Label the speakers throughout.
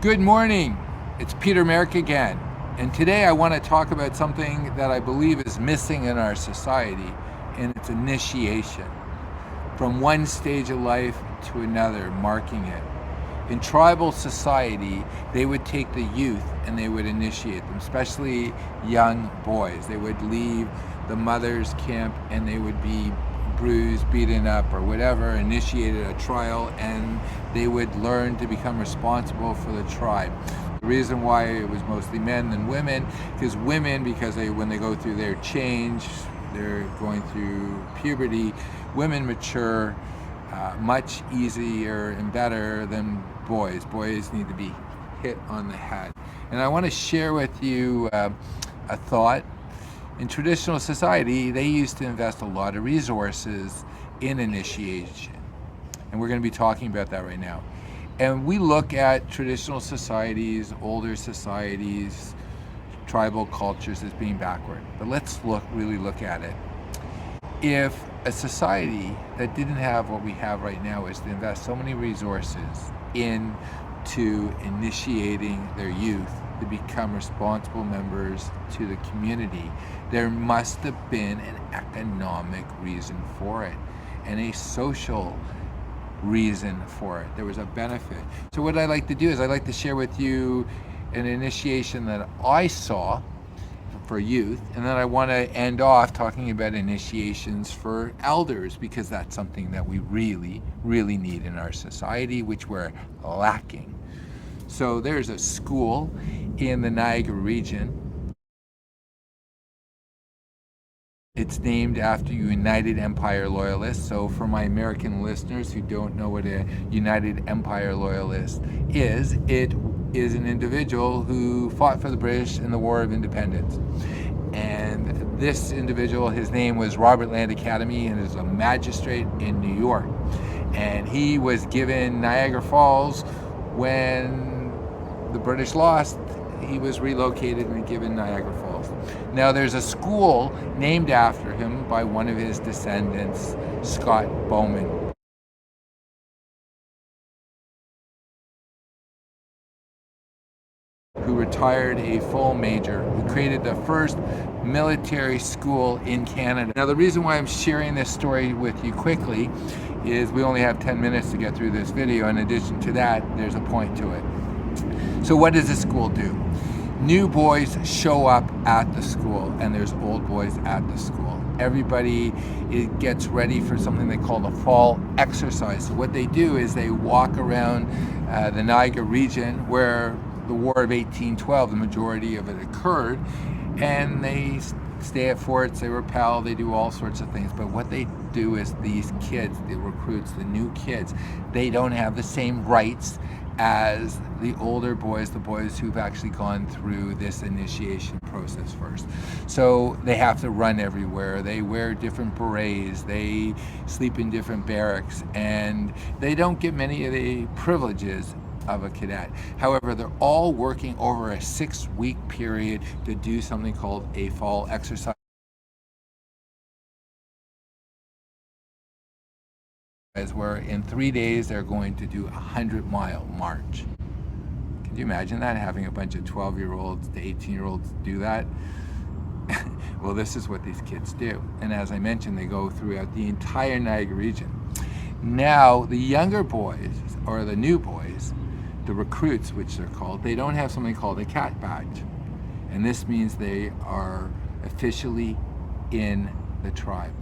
Speaker 1: Good morning, it's Peter Merrick again, and today I want to talk about something that I believe is missing in our society, and it's initiation. From one stage of life to another, marking it. In tribal society, they would take the youth and they would initiate them, especially young boys. They would leave the mother's camp and they would be bruised, beaten up, or whatever, initiated a trial, and they would learn to become responsible for the tribe. The reason why it was mostly men than women, because when they go through their change, they're going through puberty, women mature much easier and better than boys. Boys need to be hit on the head. And I want to share with you a thought. In traditional society, they used to invest a lot of resources in initiation. And we're going to be talking about that right now. And we look at traditional societies, older societies, tribal cultures as being backward. But let's really look at it. If a society that didn't have what we have right now is to invest so many resources into initiating their youth to become responsible members to the community, there must have been an economic reason for it and a social reason for it. There was a benefit. So what I like to do is I like to share with you an initiation that I saw for youth, and then I want to end off talking about initiations for elders, because that's something that we really need in our society, which we're lacking. So there's a school in the Niagara region. It's named after United Empire Loyalists. So for my American listeners who don't know what a United Empire Loyalist is, it is an individual who fought for the British in the War of Independence. And this individual, his name was Robert Land Academy, and is a magistrate in New York. And he was given Niagara Falls when the British lost. He was relocated and given Niagara Falls. Now there's a school named after him by one of his descendants, Scott Bowman, who retired a full major, who created the first military school in Canada. Now the reason why I'm sharing this story with you quickly is we only have 10 minutes to get through this video. In addition to that, there's a point to it. So what does the school do? New boys show up at the school, and there's old boys at the school. Everybody gets ready for something they call the fall exercise. So what they do is they walk around the Niagara region where the War of 1812, the majority of it occurred, and they stay at forts, they rappel, they do all sorts of things. But what they do is these kids, the recruits, the new kids, they don't have the same rights as the older boys, the boys who've actually gone through this initiation process first. So they have to run everywhere, they wear different berets, they sleep in different barracks, and they don't get many of the privileges of a cadet. However, they're all working over a 6-week period to do something called a fall exercise, where in 3 days they're going to do a 100-mile march. Can you imagine that, having a bunch of 12-year-olds to 18-year-olds do that? Well, this is what these kids do. And as I mentioned, they go throughout the entire Niagara region. Now, the younger boys, or the new boys, the recruits, which they're called, they don't have something called a cat badge. And this means they are officially in the tribe.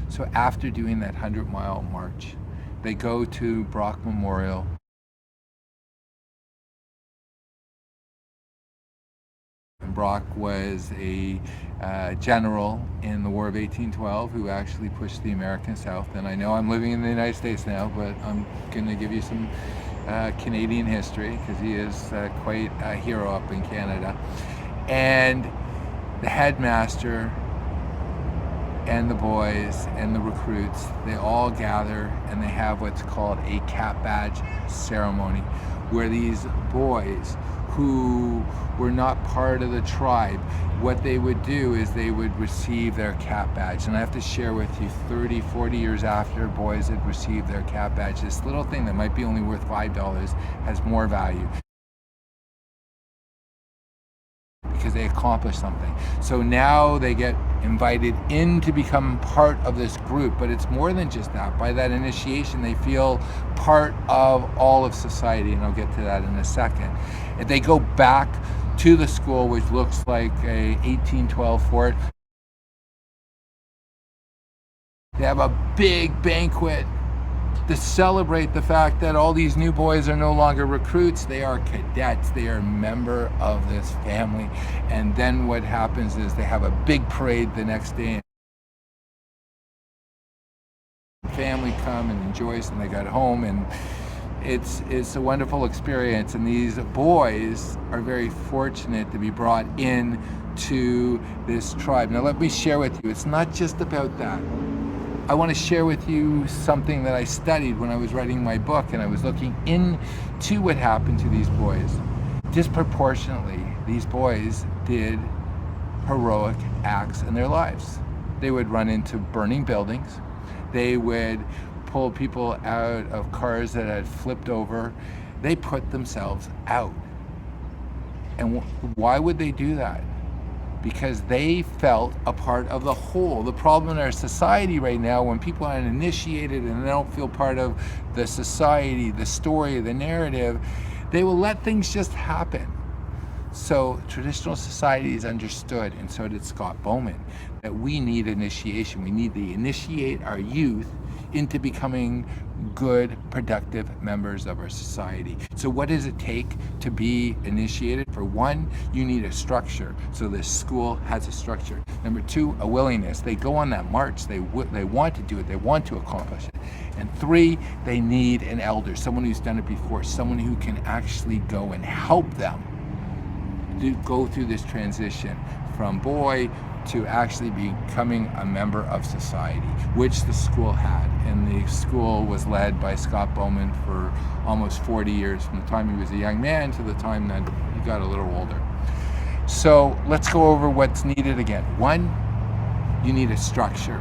Speaker 1: So after doing that 100-mile march, they go to Brock Memorial. And Brock was a general in the War of 1812 who actually pushed the Americans south. And I know I'm living in the United States now, but I'm going to give you some Canadian history, because he is quite a hero up in Canada. And the headmaster and the boys and the recruits, they all gather and they have what's called a cap badge ceremony, where these boys who were not part of the tribe, what they would do is they would receive their cap badge. And I have to share with you, 30, 40 years after boys had received their cap badge, this little thing that might be only worth $5 has more value. because they accomplished something. So now they get invited in to become part of this group, but it's more than just that. By that initiation, they feel part of all of society, and I'll get to that in a second. And they go back to the school, which looks like a 1812 fort. They have a big banquet to celebrate the fact that all these new boys are no longer recruits, they are cadets, they are a member of this family. And then what happens is they have a big parade the next day. Family come and enjoys, and they got home, and it's a wonderful experience. And these boys are very fortunate to be brought in to this tribe. Now let me share with you, it's not just about that. I want to share with you something that I studied when I was writing my book, and I was looking into what happened to these boys. Disproportionately, these boys did heroic acts in their lives. They would run into burning buildings. They would pull people out of cars that had flipped over. They put themselves out. And why would they do that? Because they felt a part of the whole. The problem in our society right now, when people aren't initiated and they don't feel part of the society, the story, the narrative, they will let things just happen. So traditional societies understood, and so did Scott Bowman, that we need initiation. We need to initiate our youth into becoming good, productive members of our society. So what does it take to be initiated? For one, you need a structure. So this school has a structure. Number two, a willingness. They go on that march. They want to do it. They want to accomplish it. And three, they need an elder, someone who's done it before, someone who can actually go and help them to go through this transition from boy to actually becoming a member of society, which the school had. And the school was led by Scott Bowman for almost 40 years, from the time he was a young man to the time that he got a little older. So let's go over what's needed again. One, you need a structure.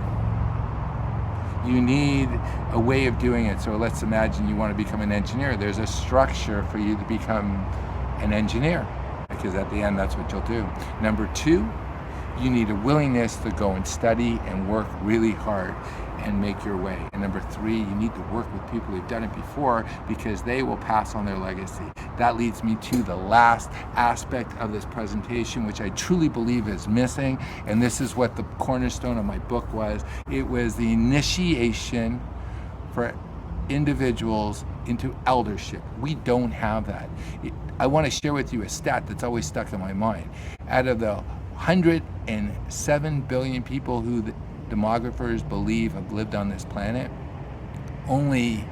Speaker 1: You need a way of doing it. So let's imagine you want to become an engineer. There's a structure for you to become an engineer, because at the end, that's what you'll do. Number two, you need a willingness to go and study and work really hard and make your way. And number three, you need to work with people who've done it before, because they will pass on their legacy. That leads me to the last aspect of this presentation, which I truly believe is missing. And this is what the cornerstone of my book was. It was the initiation for individuals into eldership. We don't have that. I want to share with you a stat that's always stuck in my mind. Out of the 107 billion people who the demographers believe have lived on this planet, only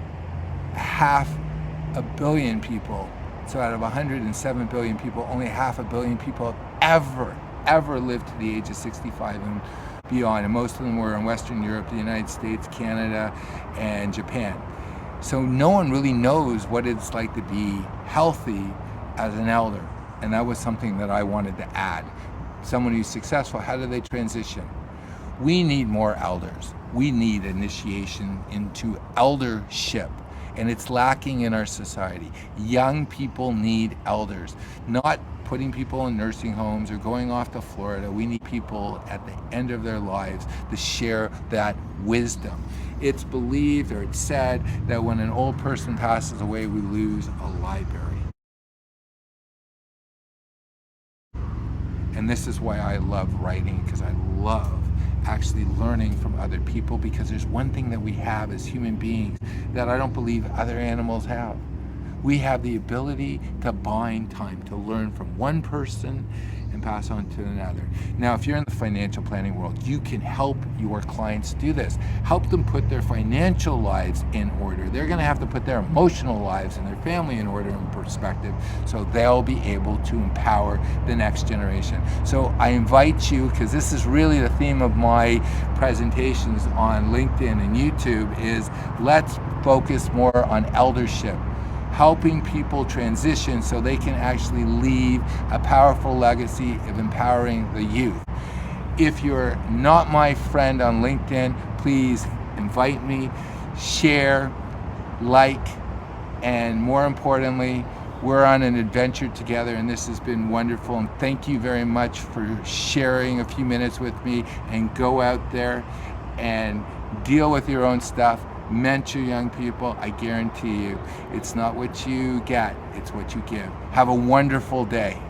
Speaker 1: 500 million people, so out of 107 billion people, only 500 million people have ever lived to the age of 65 and beyond. And most of them were in Western Europe, the United States, Canada, and Japan. So no one really knows what it's like to be healthy as an elder. And that was something that I wanted to add. Someone who's successful, how do they transition? We need more elders. We need initiation into eldership, and it's lacking in our society. Young people need elders, not putting people in nursing homes or going off to Florida. We need people at the end of their lives to share that wisdom. It's believed, or it's said, that when an old person passes away, we lose a library. And this is why I love writing, because I love actually learning from other people, because there's one thing that we have as human beings that I don't believe other animals have. We have the ability to bind time, to learn from one person and pass on to another. Now, if you're in the financial planning world, you can help your clients do this. Help them put their financial lives in order. They're going to have to put their emotional lives and their family in order and perspective, so they'll be able to empower the next generation. So I invite you, because this is really the theme of my presentations on LinkedIn and YouTube, is let's focus more on eldership, helping people transition so they can actually leave a powerful legacy of empowering the youth. If you're not my friend on LinkedIn, please invite me, share, like, and more importantly, We're on an adventure together, and this has been wonderful. And thank you very much for sharing a few minutes with me. And go out there and deal with your own stuff. Mentor young people. I guarantee you, it's not what you get, it's what you give. Have a wonderful day.